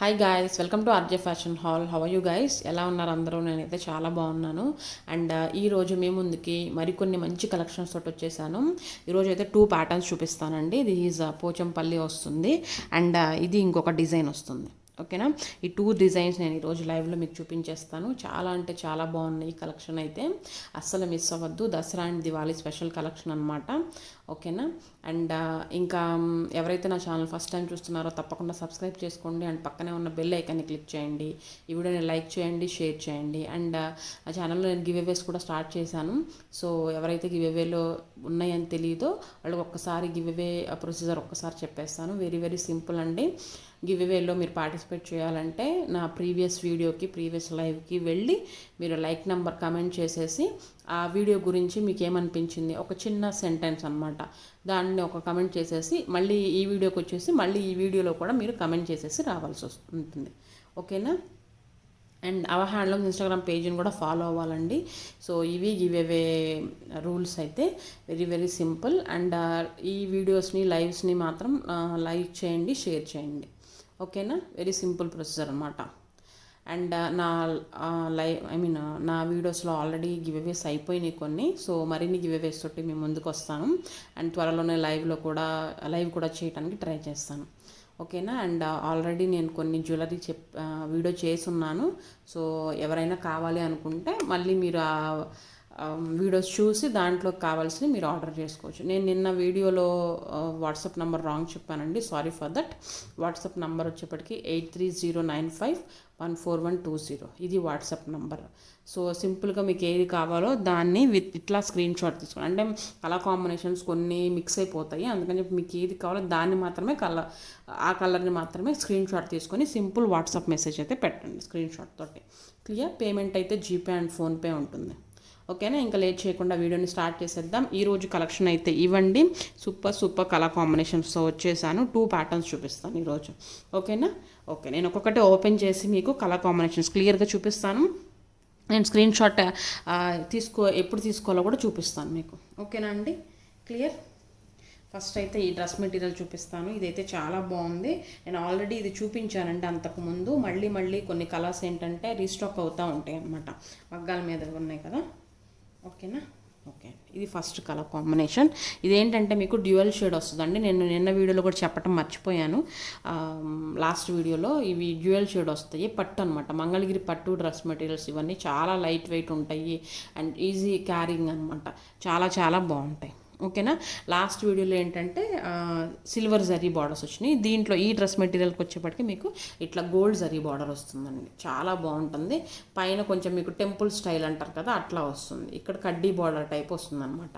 Hi guys, welcome to RJ fashion hall. How are you guys? ఎలా ఉన్నారు అందరూ? నేనైతే చాలా బాగున్నాను. అండ్ ఈరోజు మీ ముందుకి మరికొన్ని మంచి కలెక్షన్స్ తోటి వచ్చేసాను. ఈరోజు అయితే 2 ప్యాటర్న్స్ చూపిస్తానండి. ఇది ఈజ్ పోచంపల్లి వస్తుంది అండ్ ఇది ఇంకొక డిజైన్ వస్తుంది. ఓకేనా, ఈ 2 డిజైన్స్ నేను ఈరోజు లైవ్లో మీకు చూపించేస్తాను. చాలా అంటే చాలా బాగున్నాయి ఈ కలెక్షన్ అయితే, అస్సలు మిస్ అవ్వద్దు. Dasara and Diwali special collection అనమాట. ఓకేనా, అండ్ ఇంకా ఎవరైతే నా ఛానల్ ఫస్ట్ టైం చూస్తున్నారో తప్పకుండా సబ్స్క్రైబ్ చేసుకోండి అండ్ పక్కనే ఉన్న బెల్ ఐకాన్ని క్లిక్ చేయండి. ఈ వీడియోని లైక్ చేయండి, షేర్ చేయండి. అండ్ ఆ ఛానల్లో నేను గివ్అవేస్ కూడా స్టార్ట్ చేశాను. సో ఎవరైతే గివ్అవేలో ఉన్నాయని తెలియదో వాళ్ళకి ఒక్కసారి గివ్అవే ప్రొసీజర్ ఒక్కసారి చెప్పేస్తాను. వెరీ వెరీ సింపుల్ అండి. గివ్అవేలో మీరు పార్టిసిపేట్ చేయాలంటే నా ప్రీవియస్ లైవ్కి వెళ్ళి మీరు లైక్ నెంబర్ కమెంట్ చేసేసి ఆ వీడియో గురించి మీకు ఏమనిపించింది ఒక చిన్న సెంటెన్స్ అనమాట, దాన్ని ఒక కమెంట్ చేసేసి మళ్ళీ ఈ వీడియోకి వచ్చేసి మళ్ళీ ఈ వీడియోలో కూడా మీరు కమెంట్ చేసేసి రావాల్సి ఉంటుంది. ఓకేనా, అండ్ అవర్ హ్యాండ్లూమ్స్ ఇన్స్టాగ్రామ్ పేజ్ని కూడా ఫాలో అవ్వాలండి. సో ఇవి గివ్అవే రూల్స్ అయితే వెరీ వెరీ సింపుల్. అండ్ ఈ వీడియోస్ని లైవ్స్ని మాత్రం లైక్ చేయండి, షేర్ చేయండి. ఓకేనా, వెరీ సింపుల్ ప్రొసీజర్ అనమాట. అండ్ నా వీడియోస్లో ఆల్రెడీ గివ్అవేస్ అయిపోయినాయి కొన్ని. సో మరిన్ని గివ్అవేస్ తోటి మేము ముందుకు వస్తాను అండ్ త్వరలోనే లైవ్ కూడా చేయడానికి ట్రై చేస్తాను. ఓకేనా, అండ్ ఆల్రెడీ నేను కొన్ని జ్యువెలరీ వీడియో చేస్తున్నాను. సో ఎవరైనా కావాలి అనుకుంటే మళ్ళీ మీరు వీడియోస్ చూసి దాంట్లో కావాల్సినవి మీరు ఆర్డర్ చేసుకోవచ్చు. నేను నిన్న వీడియోలో వాట్సాప్ నెంబర్ రాంగ్ చెప్పానండి, sorry for that. WhatsApp number వచ్చేప్పటికి 8309514120. ఇది వాట్సాప్ నెంబర్. సో సింపుల్గా మీకు ఏది కావాలో దాన్ని ఇట్లా స్క్రీన్ షాట్ తీసుకోండి. అంటే కలర్ కాంబినేషన్స్ కొన్ని మిక్స్ అయిపోతాయి, అందుకని చెప్పి మీకు ఏది కావాలో దాన్ని మాత్రమే ఆ కలర్ని మాత్రమే స్క్రీన్ షాట్ తీసుకొని సింపుల్ వాట్సాప్ మెసేజ్ అయితే పెట్టండి స్క్రీన్ షాట్ తోటి. క్లియర్? పేమెంట్ అయితే జీపే అండ్ ఫోన్పే ఉంటుంది. ఓకేనా, ఇంకా లేట్ చేయకుండా వీడియోని స్టార్ట్ చేసేద్దాం. ఈరోజు కలెక్షన్ అయితే ఇవ్వండి. సూపర్ కలర్ కాంబినేషన్స్తో వచ్చేసాను. 2 ప్యాటర్న్స్ చూపిస్తాను ఈరోజు. ఓకేనా, ఓకే, నేను ఒక్కొక్కటి ఓపెన్ చేసి మీకు కలర్ కాంబినేషన్స్ క్లియర్గా చూపిస్తాను. నేను స్క్రీన్ షాట్ ఎప్పుడు తీసుకోవాలో కూడా చూపిస్తాను మీకు. ఓకేనా అండి, క్లియర్? ఫస్ట్ అయితే ఈ డ్రెస్ మెటీరియల్ చూపిస్తాను. ఇదైతే చాలా బాగుంది. నేను ఆల్రెడీ ఇది చూపించానండి అంతకుముందు. మళ్ళీ కొన్ని కలర్స్ ఏంటంటే రీస్టాక్ అవుతూ ఉంటాయి అన్నమాట, మగ్గాల మీద ఉన్నాయి కదా. ఓకేనా, ఓకే, ఇది ఫస్ట్ కలర్ కాంబినేషన్. ఇదేంటంటే మీకు డ్యూయల్ షేడ్ వస్తుందండి. నేను నిన్న వీడియోలో కూడా చెప్పడం మర్చిపోయాను, లాస్ట్ వీడియోలో. ఇవి డ్యూయల్ షేడ్ వస్తాయి. పట్టు అనమాట, మంగళగిరి పట్టు డ్రెస్ మెటీరియల్స్. ఇవన్నీ చాలా లైట్ వెయిట్ ఉంటాయి అండ్ ఈజీ క్యారింగ్ అనమాట. చాలా బాగుంటాయి. ఓకేనా, లాస్ట్ వీడియోలో ఏంటంటే సిల్వర్ జరీ బార్డర్స్ వచ్చినాయి. దీంట్లో ఈ డ్రెస్ మెటీరియల్కి వచ్చేప్పటికి మీకు ఇట్లా గోల్డ్ జరీ బార్డర్ వస్తుందండి. చాలా బాగుంటుంది. పైన కొంచెం మీకు టెంపుల్ స్టైల్ అంటారు కదా, అట్లా వస్తుంది. ఇక్కడ కడ్డీ బార్డర్ టైప్ వస్తుంది అనమాట.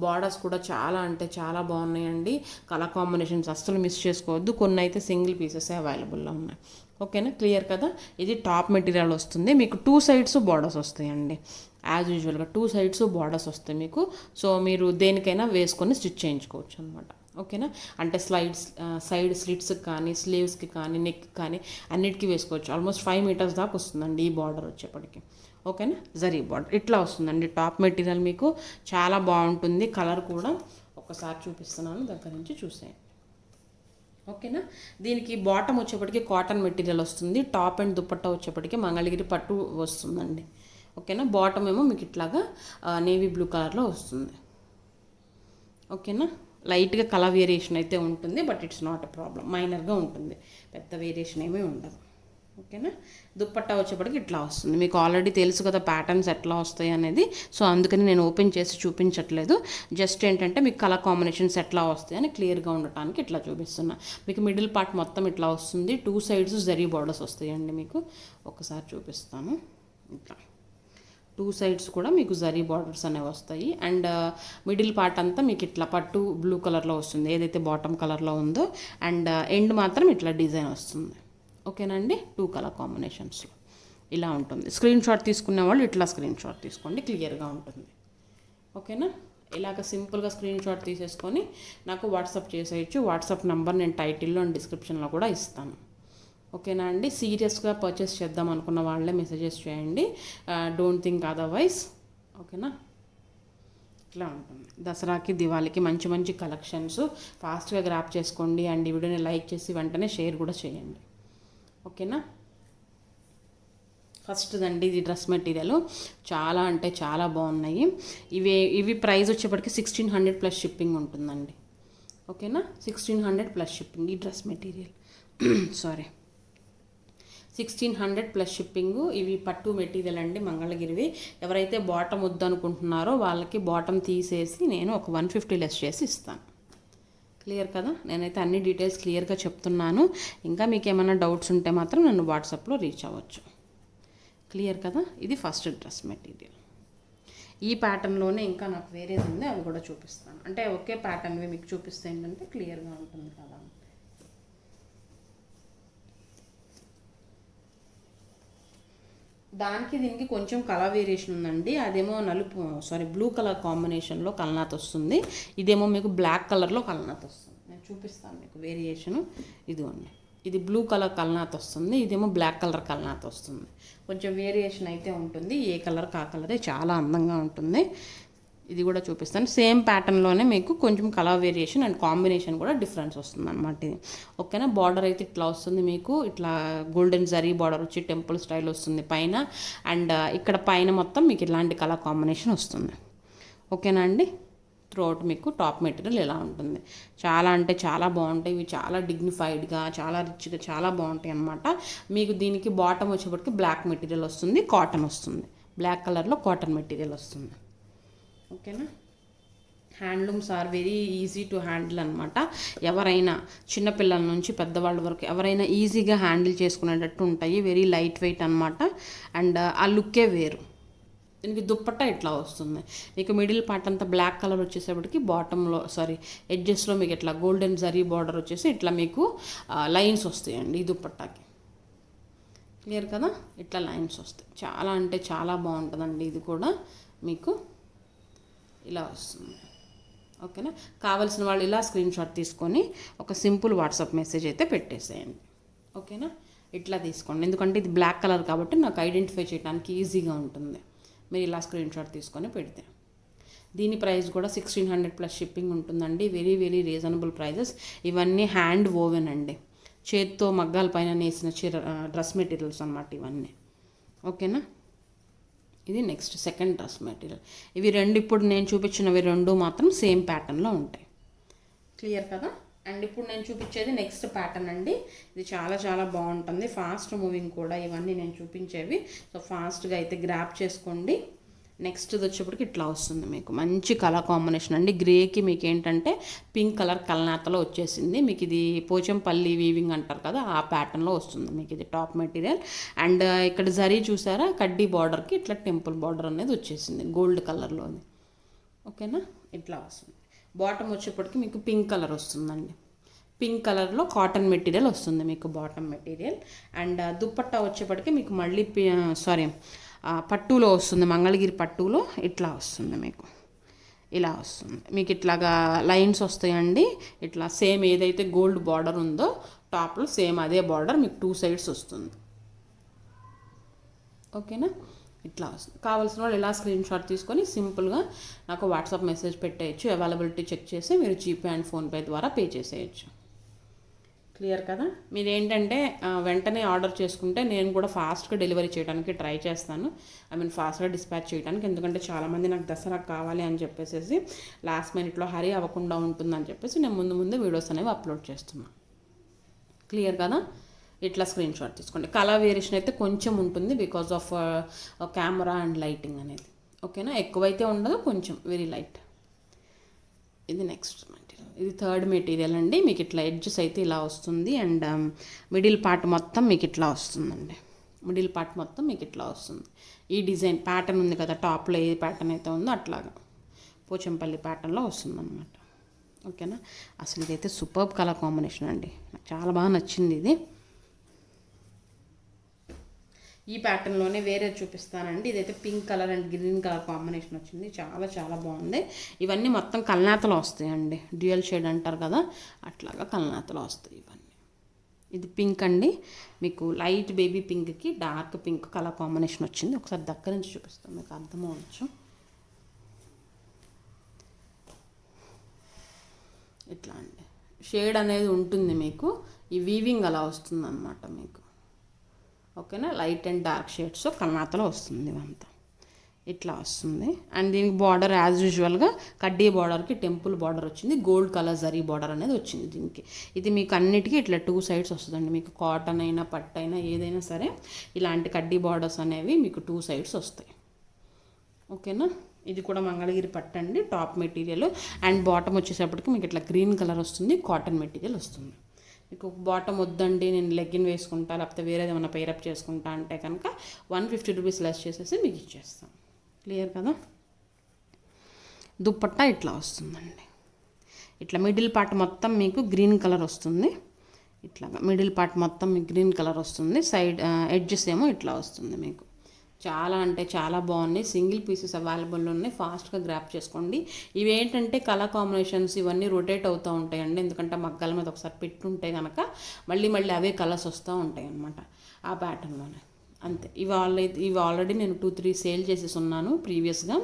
బార్డర్స్ కూడా చాలా అంటే చాలా బాగున్నాయండి. కలర్ కాంబినేషన్స్ అస్సలు మిస్ చేసుకోవద్దు. కొన్ని అయితే సింగిల్ పీసెస్ అవైలబుల్లో ఉన్నాయి. ఓకేనా, క్లియర్ కదా? ఇది టాప్ మెటీరియల్ వస్తుంది. మీకు 2 సైడ్స్ బార్డర్స్ వస్తాయండి. యాజ్ యూజువల్గా 2 సైడ్స్ బార్డర్స్ వస్తాయి మీకు. సో మీరు దేనికైనా వేసుకొని స్టిచ్ చేయించుకోవచ్చు అనమాట. ఓకేనా, అంటే సైడ్ స్లిట్స్కి కానీ స్లీవ్స్కి కానీ నెక్ కానీ అన్నిటికీ వేసుకోవచ్చు. ఆల్మోస్ట్ 5 మీటర్స్ దాకా వస్తుందండి ఈ బార్డర్ వచ్చేప్పటికి. ఓకేనా, జరీ బార్డర్ ఇట్లా వస్తుందండి. టాప్ మెటీరియల్ మీకు చాలా బాగుంటుంది. కలర్ కూడా ఒకసారి చూపిస్తున్నాను, దగ్గర నుంచి చూసేయండి. ఓకేనా, దీనికి బాటమ్ వచ్చేప్పటికి కాటన్ మెటీరియల్ వస్తుంది. టాప్ అండ్ దుపట్టా వచ్చేప్పటికి మంగళగిరి పట్టు వస్తుందండి. ఓకేనా, బాటమ్ ఏమో మీకు ఇట్లాగా నేవీ బ్లూ కలర్లో వస్తుంది. ఓకేనా, లైట్గా కలర్ వేరియేషన్ అయితే ఉంటుంది, but it's not a problem. మైనర్గా ఉంటుంది, పెద్ద వేరియేషన్ ఏమీ ఉండదు. ఓకేనా, దుప్పట్టా వచ్చేప్పటికి ఇట్లా వస్తుంది. మీకు ఆల్రెడీ తెలుసు కదా ప్యాటర్న్స్ ఎట్లా వస్తాయి అనేది. సో అందుకని నేను ఓపెన్ చేసి చూపించట్లేదు. జస్ట్ ఏంటంటే మీకు కలర్ కాంబినేషన్స్ ఎట్లా వస్తాయని క్లియర్గా ఉండటానికి ఇట్లా చూపిస్తున్నా. మీకు మిడిల్ పార్ట్ మొత్తం ఇట్లా వస్తుంది. 2 సైడ్స్ జరీ బార్డర్స్ వస్తాయండి. మీకు ఒకసారి చూపిస్తాను. ఇట్లా 2 సైడ్స్ కూడా మీకు జరీ బార్డర్స్ అనేవి వస్తాయి. అండ్ మిడిల్ పార్ట్ అంతా మీకు ఇట్లా పట్టు బ్లూ కలర్లో వస్తుంది, ఏదైతే బాటమ్ కలర్లో ఉందో. అండ్ ఎండ్ మాత్రం ఇట్లా డిజైన్ వస్తుంది. ఓకేనా అండి, 2 కలర్ కాంబినేషన్స్లో ఇలా ఉంటుంది. స్క్రీన్ షాట్ తీసుకునే వాళ్ళు ఇట్లా స్క్రీన్ షాట్ తీసుకోండి, క్లియర్గా ఉంటుంది. ఓకేనా, ఇలాగ సింపుల్గా స్క్రీన్ షాట్ తీసేసుకొని నాకు వాట్సాప్ చేసేయచ్చు. వాట్సాప్ నెంబర్ నేను టైటిల్లో అండ్ డిస్క్రిప్షన్లో కూడా ఇస్తాను. ఓకేనా అండి, సీరియస్గా పర్చేస్ చేద్దాం అనుకున్న వాళ్ళే మెసేజెస్ చేయండి, డోంట్ థింక్ అదర్వైజ్. ఓకేనా, ఇట్లా ఉంటుంది. దసరాకి దివాళీకి మంచి కలెక్షన్స్ ఫాస్ట్గా గ్రాప్ చేసుకోండి. అండ్ ఈ వీడియోని లైక్ చేసి వెంటనే షేర్ కూడా చేయండి. ఓకేనా. ఫస్ట్ దండి ఇది డ్రెస్ మెటీరియల్ చాలా అంటే చాలా బాగున్నాయి. ఇవి ప్రైస్ వచ్చేప్పటికి 1600 ప్లస్ షిప్పింగ్ ఉంటుందండి. ఓకేనా, 1600 ప్లస్ షిప్పింగ్ ఈ dress material. Sorry, 1600 plus shipping. ఇవి పట్టు మెటీరియల్ అండి, మంగళగిరివి. ఎవరైతే బాటమ్ వద్దనుకుంటున్నారో వాళ్ళకి బాటమ్ తీసేసి నేను ఒక 150 లెస్ చేసి ఇస్తాను. క్లియర్ కదా, నేనైతే అన్ని డీటెయిల్స్ క్లియర్గా చెప్తున్నాను. ఇంకా మీకు ఏమైనా డౌట్స్ ఉంటే మాత్రం నన్ను వాట్సాప్లో రీచ్ అవ్వచ్చు. క్లియర్ కదా. ఇది ఫస్ట్ డ్రెస్ మెటీరియల్. ఈ ప్యాటర్న్లోనే ఇంకా నాకు వేరేది ఉంది, అవి కూడా చూపిస్తాను. అంటే ఒకే ప్యాటర్న్వి మీకు చూపిస్తే ఏంటంటే క్లియర్గా ఉంటుంది కదా. దానికి దీనికి కొంచెం కలర్ వేరియేషన్ ఉందండి. అదేమో బ్లూ కలర్ కాంబినేషన్లో కల్నాథ్ వస్తుంది. ఇదేమో మీకు బ్లాక్ కలర్లో కల్నాథ్ వస్తుంది. నేను చూపిస్తాను మీకు వేరియేషను. ఇదిగోండి, ఇది బ్లూ కలర్ కల్నాథ్ వస్తుంది, ఇదేమో బ్లాక్ కలర్ కల్నాథ్ వస్తుంది. కొంచెం వేరియేషన్ అయితే ఉంటుంది. ఏ కలర్ కా కలరే చాలా అందంగా ఉంటుంది. ఇది కూడా చూపిస్తాను. సేమ్ ప్యాటర్న్లోనే మీకు కొంచెం కలర్ వేరియేషన్ అండ్ కాంబినేషన్ కూడా డిఫరెన్స్ వస్తుంది అనమాట ఇది. ఓకేనా. బార్డర్ అయితే ఇట్లా వస్తుంది మీకు, ఇట్లా గోల్డెన్ జరీ బార్డర్ వచ్చి టెంపుల్ స్టైల్ వస్తుంది పైన. అండ్ ఇక్కడ పైన మొత్తం మీకు ఇలాంటి కలర్ కాంబినేషన్ వస్తుంది. ఓకేనా అండి. త్రూఅవుట్ మీకు టాప్ మెటీరియల్ ఎలా ఉంటుంది. చాలా అంటే చాలా బాగుంటాయి. ఇవి చాలా డిగ్నిఫైడ్గా, చాలా రిచ్గా, చాలా బాగుంటాయి అన్నమాట. మీకు దీనికి బాటమ్ వచ్చేప్పటికి బ్లాక్ మెటీరియల్ వస్తుంది, కాటన్ వస్తుంది. బ్లాక్ కలర్లో కాటన్ మెటీరియల్ వస్తుంది. ఓకేనా. Handlooms are very easy to handle అనమాట. ఎవరైనా చిన్నపిల్లల నుంచి పెద్దవాళ్ళ వరకు ఎవరైనా ఈజీగా హ్యాండిల్ చేసుకునేటట్టు ఉంటాయి. వెరీ లైట్ వెయిట్ అనమాట. అండ్ ఆ లుక్కే వేరు. దీనికి దుప్పట్టా ఇట్లా వస్తుంది మీకు. మిడిల్ పార్ట్ అంతా బ్లాక్ కలర్ వచ్చేసేపటికి బాటంలో ఎడ్జెస్లో మీకు ఇట్లా గోల్డెన్ జరీ బార్డర్ వచ్చేసి ఇట్లా మీకు లైన్స్ వస్తాయండి ఈ దుప్పట్టాకి. క్లియర్ కదా, ఇట్లా లైన్స్ వస్తాయి. చాలా అంటే చాలా బాగుంటుందండి. ఇది కూడా మీకు ఇలా వస్తుంది. ఓకేనా. కావాల్సిన వాళ్ళు ఇలా స్క్రీన్ షాట్ తీసుకొని ఒక సింపుల్ వాట్సాప్ మెసేజ్ అయితే పెట్టేసేయండి. ఓకేనా. ఇట్లా తీసుకోండి, ఎందుకంటే ఇది బ్లాక్ కలర్ కాబట్టి నాకు ఐడెంటిఫై చేయడానికి ఈజీగా ఉంటుంది. మీరు ఇలా స్క్రీన్ షాట్ తీసుకొని పెడితే. దీని ప్రైస్ కూడా 1600 ప్లస్ షిప్పింగ్ ఉంటుందండి. Very very reasonable prices. ఇవన్నీ హ్యాండ్ వోవెన్ అండి, చేత్తో మగ్గాల పైన నేసిన డ్రెస్ మెటీరియల్స్ అన్నమాట ఇవన్నీ. ఓకేనా. ఇది నెక్స్ట్ సెకండ్ డ్రెస్ మెటీరియల్. ఇవి రెండు ఇప్పుడు నేను చూపించినవి రెండు మాత్రం సేమ్ ప్యాటర్న్లో ఉంటాయి. క్లియర్ కదా. అండ్ ఇప్పుడు నేను చూపించేది నెక్స్ట్ ప్యాటర్న్ అండి. ఇది చాలా చాలా బాగుంటుంది, ఫాస్ట్ మూవింగ్ కూడా ఇవన్నీ నేను చూపించేవి. సో ఫాస్ట్గా అయితే గ్రాప్ చేసుకోండి. నెక్స్ట్ వచ్చేప్పటికి ఇట్లా వస్తుంది మీకు మంచి కలర్ కాంబినేషన్ అండి. గ్రేకి మీకు ఏంటంటే పింక్ కలర్ కల్నాథలో వచ్చేసింది. మీకు ఇది పోచంపల్లి వీవింగ్ అంటారు కదా, ఆ ప్యాటర్న్లో వస్తుంది మీకు ఇది టాప్ మెటీరియల్. అండ్ ఇక్కడ జరీ చూసారా, కడ్డీ బార్డర్కి ఇట్లా టెంపుల్ బార్డర్ అనేది వచ్చేసింది గోల్డ్ కలర్లోని. ఓకేనా. ఇట్లా వస్తుంది. బాటమ్ వచ్చేప్పటికి మీకు పింక్ కలర్ వస్తుందండి. పింక్ కలర్లో కాటన్ మెటీరియల్ వస్తుంది మీకు బాటమ్ మెటీరియల్. అండ్ దుప్పట్టా వచ్చేప్పటికి మీకు మళ్ళీ పట్టులో వస్తుంది, మంగళగిరి పట్టులో ఇట్లా వస్తుంది మీకు. ఇలా వస్తుంది మీకు, ఇట్లాగా లైన్స్ వస్తాయండి. ఇట్లా సేమ్ ఏదైతే గోల్డ్ బార్డర్ ఉందో టాప్లో సేమ్ అదే బార్డర్ మీకు 2 సైడ్స్ వస్తుంది. ఓకేనా. ఇట్లా వస్తుంది. కావాల్సిన వాళ్ళు ఇలా స్క్రీన్ షాట్ తీసుకొని సింపుల్గా నాకు వాట్సాప్ మెసేజ్ పెట్టేయచ్చు. అవైలబిలిటీ చెక్ చేసి మీరు జీపే అండ్ ఫోన్పే ద్వారా పే చేసేయచ్చు. క్లియర్ కదా. మీరు ఏంటంటే వెంటనే ఆర్డర్ చేసుకుంటే నేను కూడా ఫాస్ట్గా డెలివరీ చేయడానికి ట్రై చేస్తాను. ఫాస్ట్గా డిస్పాచ్ చేయడానికి. ఎందుకంటే చాలామంది నాకు దసరా కావాలి అని చెప్పేసి లాస్ట్ మినిట్లో హరీ అవ్వకుండా ఉంటుందని చెప్పేసి నేను ముందు వీడియోస్ అనేవి అప్లోడ్ చేస్తున్నాను. క్లియర్ కదా. ఇట్లా స్క్రీన్ షాట్ తీసుకోండి. కలర్ వేరియేషన్ అయితే కొంచెం ఉంటుంది because of camera and lighting అనేది. ఓకేనా. ఎక్కువైతే ఉండదు, కొంచెం వెరీ లైట్. ఇది నెక్స్ట్ మెటీరియల్. ఇది థర్డ్ మెటీరియల్ అండి. మీకు ఇట్లా ఎడ్జెస్ అయితే ఇలా వస్తుంది. అండ్ మిడిల్ పార్ట్ మొత్తం మీకు ఇట్లా వస్తుందండి. మిడిల్ పార్ట్ మొత్తం మీకు ఇట్లా వస్తుంది. ఈ డిజైన్ ప్యాటర్న్ ఉంది కదా టాప్లో, ఏ ప్యాటర్న్ అయితే ఉందో అట్లాగా పోచంపల్లి ప్యాటర్న్లో వస్తుందన్నమాట. ఓకేనా. అసలు ఇదైతే సూపర్బ్ కలర్ కాంబినేషన్ అండి, నాకు చాలా బాగా నచ్చింది ఇది. ఈ ప్యాటర్న్లోనే వేరే చూపిస్తానండి. ఇదైతే pink colour and green colour combination వచ్చింది, చాలా చాలా బాగుంది. ఇవన్నీ మొత్తం కల్నాథలో వస్తాయండి, డ్యూయల్ షేడ్ అంటారు కదా, అట్లాగా కల్నాథలో వస్తాయి ఇవన్నీ. ఇది పింక్ అండి, మీకు లైట్ బేబీ పింక్కి డార్క్ పింక్ కలర్ కాంబినేషన్ వచ్చింది. ఒకసారి దగ్గర నుంచి చూపిస్తాను మీకు అర్థమవచ్చు. ఇట్లా అండి షేడ్ అనేది ఉంటుంది మీకు. ఈ వీవింగ్ అలా వస్తుంది అన్నమాట మీకు. ఓకేనా. లైట్ అండ్ డార్క్ షేడ్స్ కల్నాతలో వస్తుంది ఇవంతా, ఇట్లా వస్తుంది. అండ్ దీనికి బార్డర్ యాజ్ యూజువల్గా కడ్డీ బార్డర్కి టెంపుల్ బార్డర్ వచ్చింది, గోల్డ్ కలర్ జరీ బార్డర్ అనేది వచ్చింది దీనికి. ఇది మీకు అన్నిటికీ ఇట్లా 2 సైడ్స్ వస్తుందండి. మీకు కాటన్ అయినా పట్టు అయినా ఏదైనా సరే ఇలాంటి కడ్డీ బార్డర్స్ అనేవి మీకు 2 సైడ్స్ వస్తాయి. ఓకేనా. ఇది కూడా మంగళగిరి పట్టు అండి, టాప్ మెటీరియల్. అండ్ బాటమ్ వచ్చేటప్పటికి మీకు ఇట్లా గ్రీన్ కలర్ వస్తుంది, కాటన్ మెటీరియల్ వస్తుంది. మీకు బాటమ్ వద్దండి నేను లెగ్గిన్ వేసుకుంటా లేకపోతే వేరేది ఏమైనా పేరప్ చేసుకుంటా అంటే కనుక 150 రూపీస్ లెస్ చేసేసి మీకు ఇచ్చేస్తాం. క్లియర్ కదా. దుప్పట్టా ఇట్లా వస్తుందండి. ఇట్లా మిడిల్ పార్ట్ మొత్తం మీకు గ్రీన్ కలర్ వస్తుంది. ఇట్లాగా మిడిల్ పార్ట్ మొత్తం మీకు గ్రీన్ కలర్ వస్తుంది. సైడ్ ఎడ్జెస్ ఏమో ఇట్లా వస్తుంది మీకు. చాలా అంటే చాలా బాగున్నాయి. సింగిల్ పీసెస్ అవైలబుల్ ఉన్నాయి, ఫాస్ట్గా గ్రాప్ చేసుకోండి. ఇవి ఏంటంటే కలర్ కాంబినేషన్స్ ఇవన్నీ రొటేట్ అవుతూ ఉంటాయండి. ఎందుకంటే మగ్గాల మీద ఒకసారి పెట్టుంటే కనుక మళ్ళీ మళ్ళీ అవే కలర్స్ వస్తూ ఉంటాయి అన్నమాట ఆ ప్యాటర్న్లోనే. అంతే. ఇవి ఆల్రెడీ నేను 2-3 సేల్ చేసేసి ఉన్నాను ప్రీవియస్గా.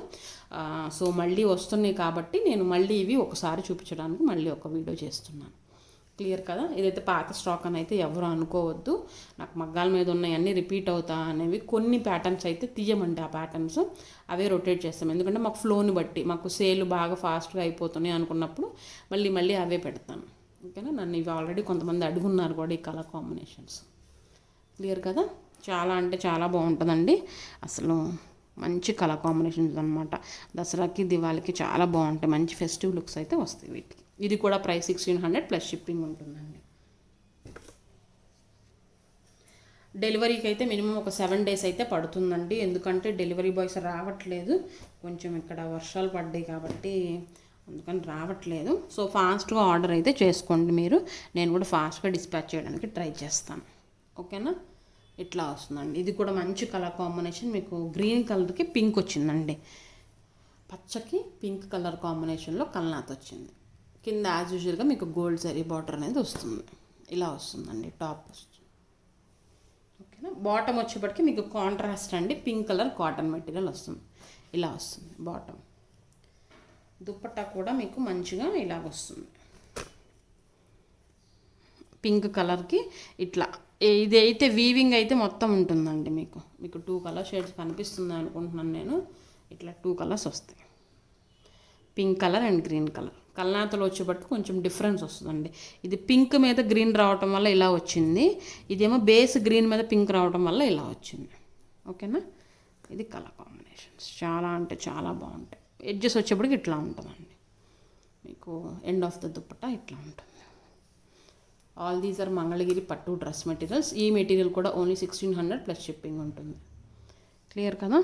సో మళ్ళీ వస్తున్నాయి కాబట్టి నేను మళ్ళీ ఇవి ఒకసారి చూపించడానికి మళ్ళీ ఒక వీడియో చేస్తున్నాను. క్లియర్ కదా. ఇదైతే పాత స్టాక్ అని అయితే ఎవరు అనుకోవద్దు. నాకు మగ్గాల మీద ఉన్నాయన్నీ రిపీట్ అవుతా అనేవి కొన్ని ప్యాటర్న్స్ అయితే తీయమండి. ఆ ప్యాటర్న్స్ అవే రొటేట్ చేస్తాం. ఎందుకంటే మాకు ఫ్లోని బట్టి మాకు సేల్ బాగా ఫాస్ట్గా అయిపోతున్నాయి అనుకున్నప్పుడు మళ్ళీ మళ్ళీ అవే పెడతాను. ఓకేనా. నన్ను ఇవి ఆల్రెడీ కొంతమంది అడుగున్నారు కూడా ఈ కలర్ కాంబినేషన్స్. క్లియర్ కదా. చాలా అంటే చాలా బాగుంటుందండి. అసలు మంచి కలర్ కాంబినేషన్స్ అనమాట. దసరాకి దివాళీకి చాలా బాగుంటాయి. మంచి ఫెస్టివ్ లుక్స్ అయితే వస్తాయి వీటికి. ఇది కూడా ప్రైస్ 1600 ప్లస్ షిప్పింగ్ ఉంటుందండి. డెలివరీకి అయితే మినిమం ఒక 7 days అయితే పడుతుందండి. ఎందుకంటే డెలివరీ బాయ్స్ రావట్లేదు, కొంచెం ఇక్కడ వర్షాలు పడ్డాయి కాబట్టి అందుకని రావట్లేదు. సో ఫాస్ట్గా ఆర్డర్ అయితే చేసుకోండి మీరు. నేను కూడా ఫాస్ట్గా డిస్పాచ్ చేయడానికి ట్రై చేస్తాను. ఓకేనా. ఇట్లా వస్తుందండి. ఇది కూడా మంచి కలర్ కాంబినేషన్. మీకు గ్రీన్ కలర్కి పింక్ వచ్చిందండి, పచ్చకి పింక్ కలర్ కాంబినేషన్లో కల్నాథ్ వచ్చింది. కింద యాజ్ యూజువల్గా మీకు గోల్డ్ జరీ బార్డర్ అనేది వస్తుంది. ఇలా వస్తుందండి టాప్ వస్తుంది. ఓకేనా. బాటమ్ వచ్చేప్పటికి మీకు కాంట్రాస్ట్ అండి, పింక్ కలర్ కాటన్ మెటీరియల్ వస్తుంది. ఇలా వస్తుంది బాటమ్. దుప్పట్టా కూడా మీకు మంచిగా ఇలాగ వస్తుంది, పింక్ కలర్కి ఇట్లా. ఇది అయితే వీవింగ్ అయితే మొత్తం ఉంటుందండి. మీకు 2 కలర్ షేడ్స్ కనిపిస్తుంది అనుకుంటున్నాను నేను. ఇట్లా 2 కలర్స్ వస్తాయి, pink colour and green colour. కల్నాథలో వచ్చేప్పటికి కొంచెం డిఫరెన్స్ వస్తుందండి. ఇది పింక్ మీద గ్రీన్ రావటం వల్ల ఇలా వచ్చింది, ఇదేమో బేస్ గ్రీన్ మీద పింక్ రావటం వల్ల ఇలా వచ్చింది. ఓకేనా. ఇది కలర్ కాంబినేషన్స్ చాలా అంటే చాలా బాగుంటాయి. ఎడ్జెస్ వచ్చేప్పటికి ఇట్లా ఉంటుందండి మీకు. ఎండ్ ఆఫ్ ద దుప్పట్టా ఇట్లా ఉంటుంది. ఆల్ దీస్ ఆర్ మంగళగిరి పట్టు డ్రెస్ మెటీరియల్స్. ఈ మెటీరియల్ కూడా ఓన్లీ 1600 ప్లస్ షిప్పింగ్ ఉంటుంది. క్లియర్ కదా.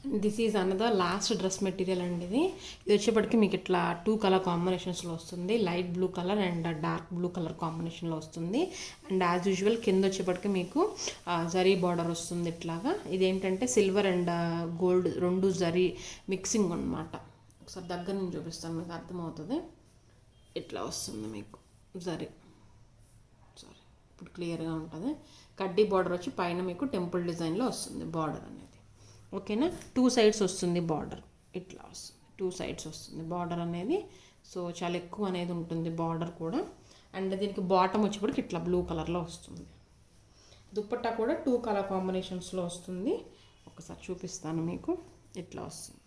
And this is another last dress material అండి. ఇది వచ్చేప్పటికి మీకు ఇట్లా 2 కలర్ కాంబినేషన్స్లో వస్తుంది. Light blue colour and dark blue colour కాంబినేషన్లో వస్తుంది. అండ్ యాజ్ యూజువల్ కింద వచ్చేప్పటికి మీకు జరీ బార్డర్ వస్తుంది ఇట్లాగా. ఇదేంటంటే silver and gold 2 zari mixing అనమాట. ఒకసారి దగ్గర నుంచి చూపిస్తాను మీకు అర్థమవుతుంది. ఇట్లా వస్తుంది మీకు జరీ. సారీ ఇప్పుడు క్లియర్గా ఉంటుంది. కడ్డీ బార్డర్ వచ్చి పైన మీకు టెంపుల్ డిజైన్లో వస్తుంది బార్డర్ అనేది. ఓకేనా. 2 సైడ్స్ వస్తుంది బార్డర్. ఇట్లా వస్తుంది 2 సైడ్స్ వస్తుంది బార్డర్ అనేది. సో చాలా ఎక్కువ అనేది ఉంటుంది బార్డర్ కూడా. అండ్ దీనికి బాటమ్ వచ్చేప్పటికి ఇట్లా బ్లూ కలర్లో వస్తుంది. దుప్పట్టా కూడా 2 కలర్ కాంబినేషన్స్లో వస్తుంది. ఒకసారి చూపిస్తాను మీకు. ఇట్లా వస్తుంది,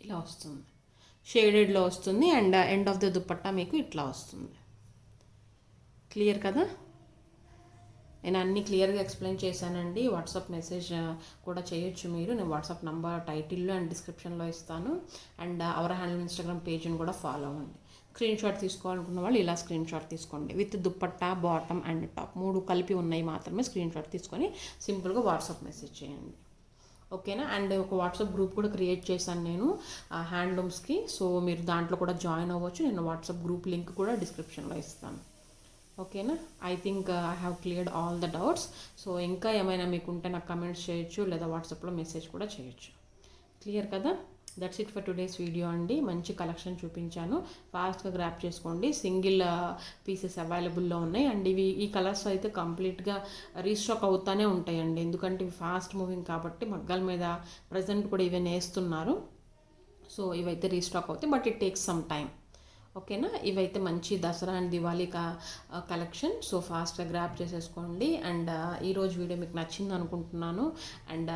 ఇలా వస్తుంది, షేడెడ్లో వస్తుంది. And end of the dupatta మీకు ఇట్లా వస్తుంది. క్లియర్ కదా. నేను అన్నీ క్లియర్గా ఎక్స్ప్లెయిన్ చేశానండి. వాట్సాప్ మెసేజ్ కూడా చేయొచ్చు మీరు. నేను వాట్సాప్ నంబర్ టైటిల్లో అండ్ డిస్క్రిప్షన్లో ఇస్తాను. అండ్ అవర్ హ్యాండిల్ ఇన్స్టాగ్రామ్ పేజ్ని కూడా ఫాలో అవ్వండి. స్క్రీన్ షాట్ తీసుకోవాలనుకున్న వాళ్ళు ఇలా స్క్రీన్ షాట్ తీసుకోండి. With dupatta, bottom and top 3 కలిపి ఉన్నాయి మాత్రమే స్క్రీన్ షాట్ తీసుకొని సింపుల్గా వాట్సాప్ మెసేజ్ చేయండి. ఓకేనా. అండ్ ఒక వాట్సాప్ గ్రూప్ కూడా క్రియేట్ చేశాను నేను హ్యాండ్లూమ్స్కి. సో మీరు దాంట్లో కూడా జాయిన్ అవ్వచ్చు. నేను వాట్సాప్ గ్రూప్ లింక్ కూడా డిస్క్రిప్షన్లో ఇస్తాను. ఓకేనా. I think I have cleared all the doubts. So ఇంకా ఏమైనా మీకు ఉంటే నాకు కమెంట్స్ చేయొచ్చు లేదా వాట్సాప్లో మెసేజ్ కూడా చేయొచ్చు. క్లియర్ కదా. That's it for today's video అండి. మంచి కలెక్షన్ చూపించాను, ఫాస్ట్గా గ్రాప్ చేసుకోండి. సింగిల్ పీసెస్ అవైలబుల్లో ఉన్నాయి. అండ్ ఈ కలర్స్ అయితే కంప్లీట్గా రీస్టాక్ అవుతానే ఉంటాయండి. ఎందుకంటే ఇవి ఫాస్ట్ మూవింగ్ కాబట్టి మగ్గాల మీద ప్రజెంట్ కూడా ఇవి నేస్తున్నారు. సో ఇవైతే రీస్టాక్ అవుతాయి, but it takes some time. ఓకేనా. ఇవైతే మంచి Dasara and Diwali collection. So ఫాస్ట్గా గ్రాప్ చేసేసుకోండి. అండ్ ఈరోజు వీడియో మీకు నచ్చింది అనుకుంటున్నాను. అండ్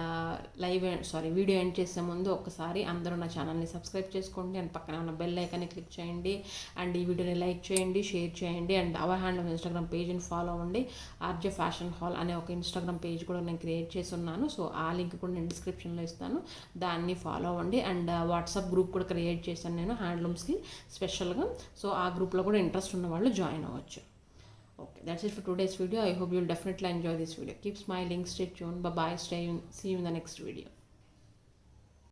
వీడియో ఎండ్ చేసే ముందు ఒక్కసారి అందరూ నా ఛానల్ని సబ్స్క్రైబ్ చేసుకోండి అండ్ పక్కన ఉన్న బెల్ ఐకాన్ని క్లిక్ చేయండి. అండ్ ఈ వీడియోని లైక్ చేయండి, షేర్ చేయండి. అండ్ అవర్ హ్యాండ్ ఇన్స్టాగ్రామ్ పేజ్ని ఫాలో అవ్వండి. ఆర్జే ఫ్యాషన్ హాల్ అనే ఒక ఇన్స్టాగ్రామ్ పేజ్ కూడా నేను క్రియేట్ చేసి ఉన్నాను. సో ఆ లింక్ కూడా నేను డిస్క్రిప్షన్లో ఇస్తాను, దాన్ని ఫాలో అవ్వండి. అండ్ వాట్సాప్ గ్రూప్ కూడా క్రియేట్ చేశాను నేను హ్యాండ్లూమ్స్కి స్పెషల్గా. సో ఆ గ్రూప్లో కూడా ఇంట్రెస్ట్ ఉన్న వాళ్ళు జాయిన్ అవ్వచ్చు. Okay, that's it for today's video. I hope you'll definitely enjoy this video. Keep smiling, stay tuned. Bye bye. See you in the next video.